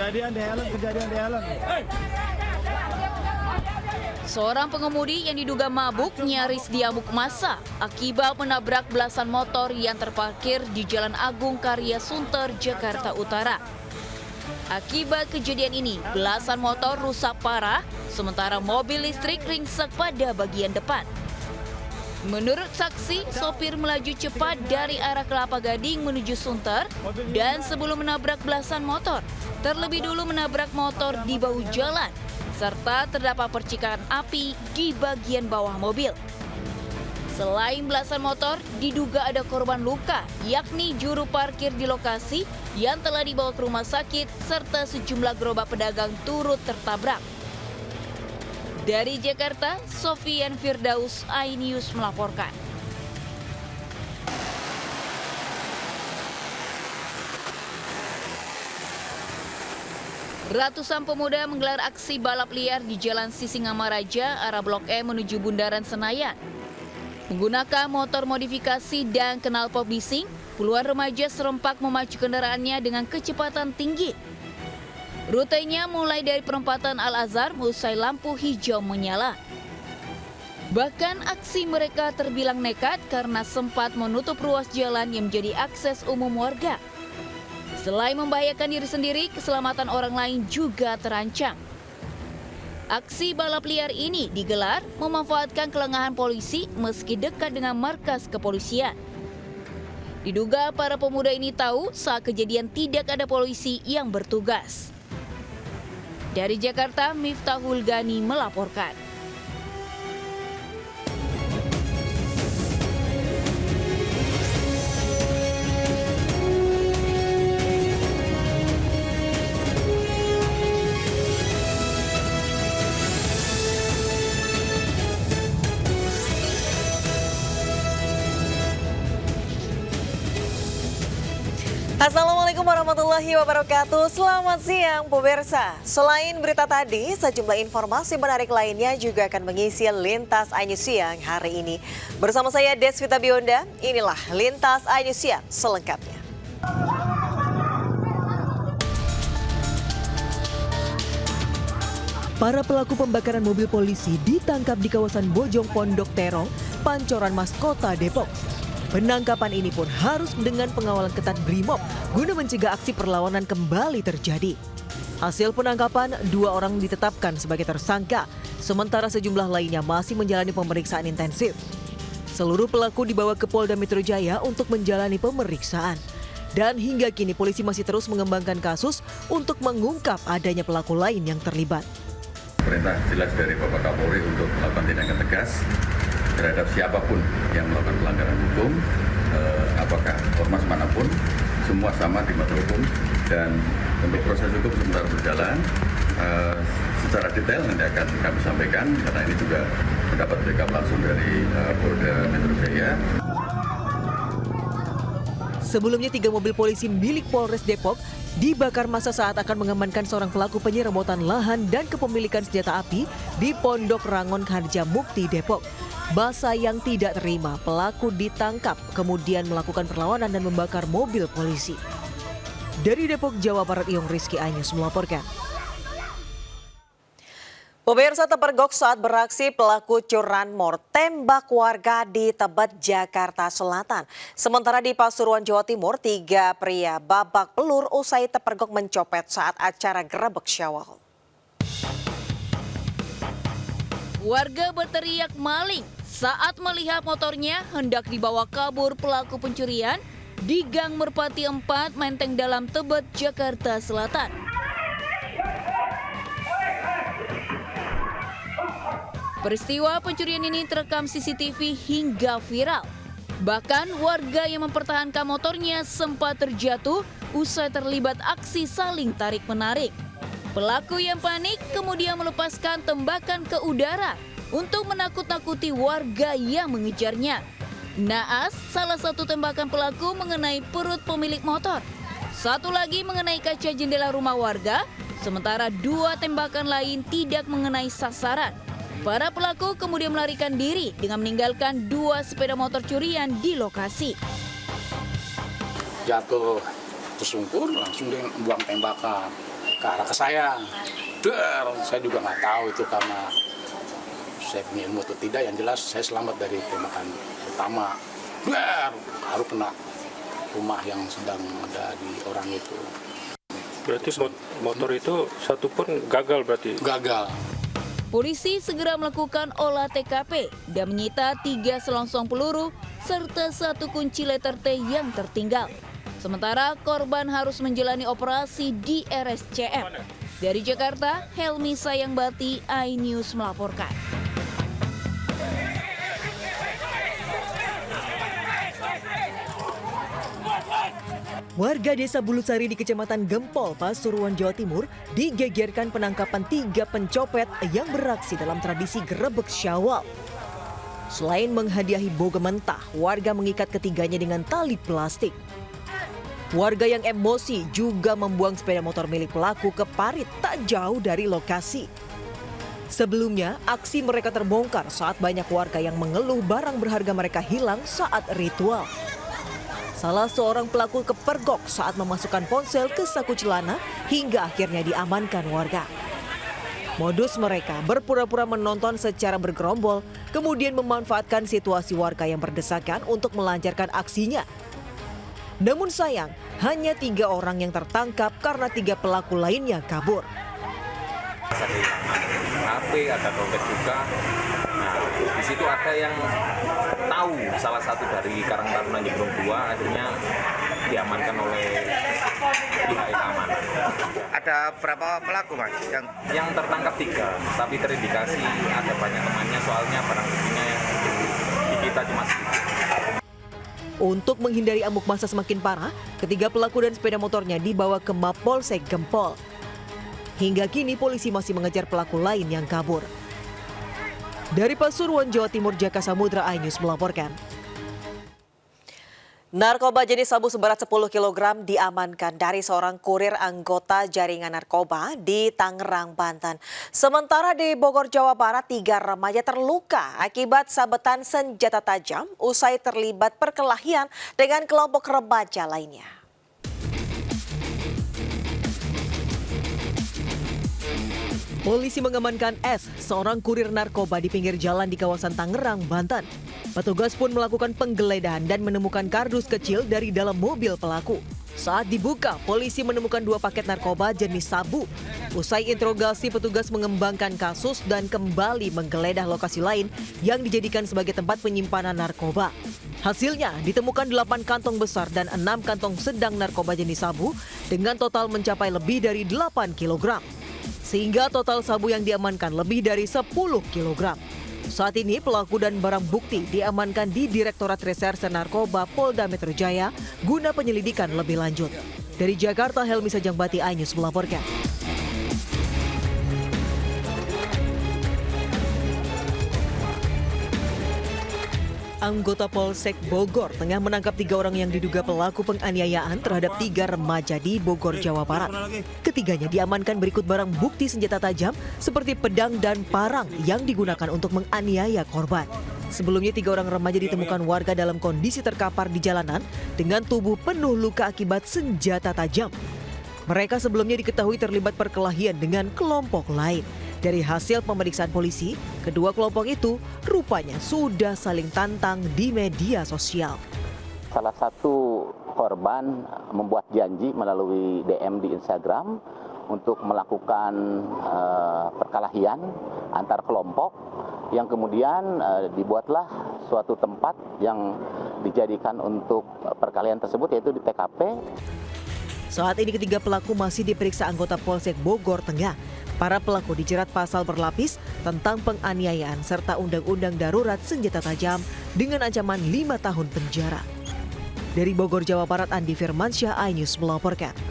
Kejadian di Helm. Seorang pengemudi yang diduga mabuk nyaris diamuk massa akibat menabrak belasan motor yang terparkir di Jalan Agung Karya Sunter, Jakarta Utara. Akibat kejadian ini, belasan motor rusak parah, sementara mobil listrik ringsek pada bagian depan. Menurut saksi, sopir melaju cepat dari arah Kelapa Gading menuju Sunter dan sebelum menabrak belasan motor, terlebih dulu menabrak motor di bahu jalan, serta terdapat percikan api di bagian bawah mobil. Selain belasan motor, diduga ada korban luka, yakni juru parkir di lokasi yang telah dibawa ke rumah sakit, serta sejumlah gerobak pedagang turut tertabrak. Dari Jakarta, Sofian Firdaus, iNews melaporkan. Ratusan pemuda menggelar aksi balap liar di Jalan Sisingamaraja, arah Blok M menuju Bundaran Senayan. Menggunakan motor modifikasi dan knalpot bising, puluhan remaja serempak memacu kendaraannya dengan kecepatan tinggi. Rutenya mulai dari perempatan Al-Azhar usai lampu hijau menyala. Bahkan aksi mereka terbilang nekat karena sempat menutup ruas jalan yang menjadi akses umum warga. Selain membahayakan diri sendiri, keselamatan orang lain juga terancam. Aksi balap liar ini digelar memanfaatkan kelengahan polisi meski dekat dengan markas kepolisian. Diduga para pemuda ini tahu saat kejadian tidak ada polisi yang bertugas. Dari Jakarta, Miftahul Gani melaporkan. Assalamualaikum warahmatullahi wabarakatuh. Selamat siang pemirsa. Selain berita tadi, sejumlah informasi menarik lainnya juga akan mengisi Lintas iNews Siang hari ini. Bersama saya Desvita Bionda, inilah Lintas iNews Siang selengkapnya. Para pelaku pembakaran mobil polisi ditangkap di kawasan Bojong Pondok Terong, Pancoran Mas, Kota Depok. Penangkapan ini pun harus dengan pengawalan ketat BRIMOB guna mencegah aksi perlawanan kembali terjadi. Hasil penangkapan, 2 orang ditetapkan sebagai tersangka, sementara sejumlah lainnya masih menjalani pemeriksaan intensif. Seluruh pelaku dibawa ke Polda Metro Jaya untuk menjalani pemeriksaan. Dan hingga kini polisi masih terus mengembangkan kasus untuk mengungkap adanya pelaku lain yang terlibat. Perintah jelas dari Bapak Kapolri untuk melakukan tindakan tegas terhadap siapapun yang melakukan pelanggaran hukum, apakah ormas manapun, semua sama di mata hukum. Dan untuk proses hukum sementara berjalan, secara detail nanti akan kami sampaikan, karena ini juga mendapat backup langsung dari Polda Metro Jaya. Sebelumnya 3 mobil polisi milik Polres Depok dibakar massa saat akan mengamankan seorang pelaku penyerobotan lahan dan kepemilikan senjata api di Pondok Rangon Harjamukti, Depok. Massa yang tidak terima, pelaku ditangkap, kemudian melakukan perlawanan dan membakar mobil polisi. Dari Depok, Jawa Barat, Iyong Rizky, iNews melaporkan. Pemirsa, terpergok saat beraksi pelaku curanmor tembak warga di Tebet, Jakarta Selatan. Sementara di Pasuruan, Jawa Timur, 3 pria babak pelur usai terpergok mencopet saat acara Grebek Syawal. Warga berteriak maling saat melihat motornya hendak dibawa kabur pelaku pencurian di Gang Merpati 4, Menteng Dalam, Tebet, Jakarta Selatan. Peristiwa pencurian ini terekam CCTV hingga viral. Bahkan warga yang mempertahankan motornya sempat terjatuh usai terlibat aksi saling tarik-menarik. Pelaku yang panik kemudian melepaskan tembakan ke udara untuk menakut-nakuti warga yang mengejarnya. Naas, salah satu tembakan pelaku mengenai perut pemilik motor. Satu lagi mengenai kaca jendela rumah warga, sementara 2 tembakan lain tidak mengenai sasaran. Para pelaku kemudian melarikan diri dengan meninggalkan 2 sepeda motor curian di lokasi. Jatuh tersungkur, langsung dia buang tembakan. ke arah ke saya. Saya juga nggak tahu itu karena saya punya ilmu atau tidak. Yang jelas saya selamat dari tembakan pertama. Baru kena rumah yang sedang ada di orang itu. Berarti motor itu satu pun gagal berarti? Gagal. Polisi segera melakukan olah TKP dan menyita 3 selongsong peluru serta 1 kunci letter T yang tertinggal. Sementara korban harus menjalani operasi di RSCM. Dari Jakarta, Helmi Sayangbati, iNews melaporkan. Warga desa Bulusari di Kecamatan Gempol, Pasuruan, Jawa Timur digegerkan penangkapan 3 pencopet yang beraksi dalam tradisi Grebek Syawal. Selain menghadiahi boga mentah, warga mengikat ketiganya dengan tali plastik. Warga yang emosi juga membuang sepeda motor milik pelaku ke parit tak jauh dari lokasi. Sebelumnya, aksi mereka terbongkar saat banyak warga yang mengeluh barang berharga mereka hilang saat ritual. Salah seorang pelaku kepergok saat memasukkan ponsel ke saku celana hingga akhirnya diamankan warga. Modus mereka berpura-pura menonton secara bergerombol, kemudian memanfaatkan situasi warga yang berdesakan untuk melancarkan aksinya. Namun sayang, hanya 3 orang yang tertangkap karena 3 pelaku lainnya kabur. HP, ada dompet juga. Nah, di situ ada yang tahu salah satu dari Karang Taruna Nyebrong 2 akhirnya diamankan oleh pihak keamanan. Ada berapa pelaku, Mas? Yang tertangkap 3, tapi terindikasi ada banyak temannya soalnya barang buktinya yang di kita cuma sedikit. Untuk menghindari amuk massa semakin parah, ketiga pelaku dan sepeda motornya dibawa ke Mapolsek Gempol. Hingga kini polisi masih mengejar pelaku lain yang kabur. Dari Pasuruan, Jawa Timur, Jaka Samudra, iNews melaporkan. Narkoba jenis sabu seberat 10 kg diamankan dari seorang kurir anggota jaringan narkoba di Tangerang, Banten. Sementara di Bogor, Jawa Barat, 3 remaja terluka akibat sabetan senjata tajam usai terlibat perkelahian dengan kelompok remaja lainnya. Polisi mengamankan S, seorang kurir narkoba di pinggir jalan di kawasan Tangerang, Banten. Petugas pun melakukan penggeledahan dan menemukan kardus kecil dari dalam mobil pelaku. Saat dibuka, polisi menemukan 2 paket narkoba jenis sabu. Usai interogasi, petugas mengembangkan kasus dan kembali menggeledah lokasi lain yang dijadikan sebagai tempat penyimpanan narkoba. Hasilnya, ditemukan 8 kantong besar dan 6 kantong sedang narkoba jenis sabu dengan total mencapai lebih dari 8 kg. Sehingga total sabu yang diamankan lebih dari 10 kg. Saat ini pelaku dan barang bukti diamankan di Direktorat Reserse Narkoba Polda Metro Jaya guna penyelidikan lebih lanjut. Dari Jakarta, Helmi Sayangbati, iNews melaporkan. Anggota Polsek Bogor tengah menangkap 3 orang yang diduga pelaku penganiayaan terhadap 3 remaja di Bogor, Jawa Barat. Ketiganya diamankan berikut barang bukti senjata tajam seperti pedang dan parang yang digunakan untuk menganiaya korban. Sebelumnya 3 orang remaja ditemukan warga dalam kondisi terkapar di jalanan dengan tubuh penuh luka akibat senjata tajam. Mereka sebelumnya diketahui terlibat perkelahian dengan kelompok lain. Dari hasil pemeriksaan polisi, kedua kelompok itu rupanya sudah saling tantang di media sosial. Salah satu korban membuat janji melalui DM di Instagram untuk melakukan perkelahian antar kelompok yang kemudian dibuatlah suatu tempat yang dijadikan untuk perkelahian tersebut, yaitu di TKP. Saat ini ketiga pelaku masih diperiksa anggota Polsek Bogor Tengah. Para pelaku dijerat pasal berlapis tentang penganiayaan serta undang-undang darurat senjata tajam dengan ancaman 5 tahun penjara. Dari Bogor, Jawa Barat, Andi Firmansyah, iNews melaporkan.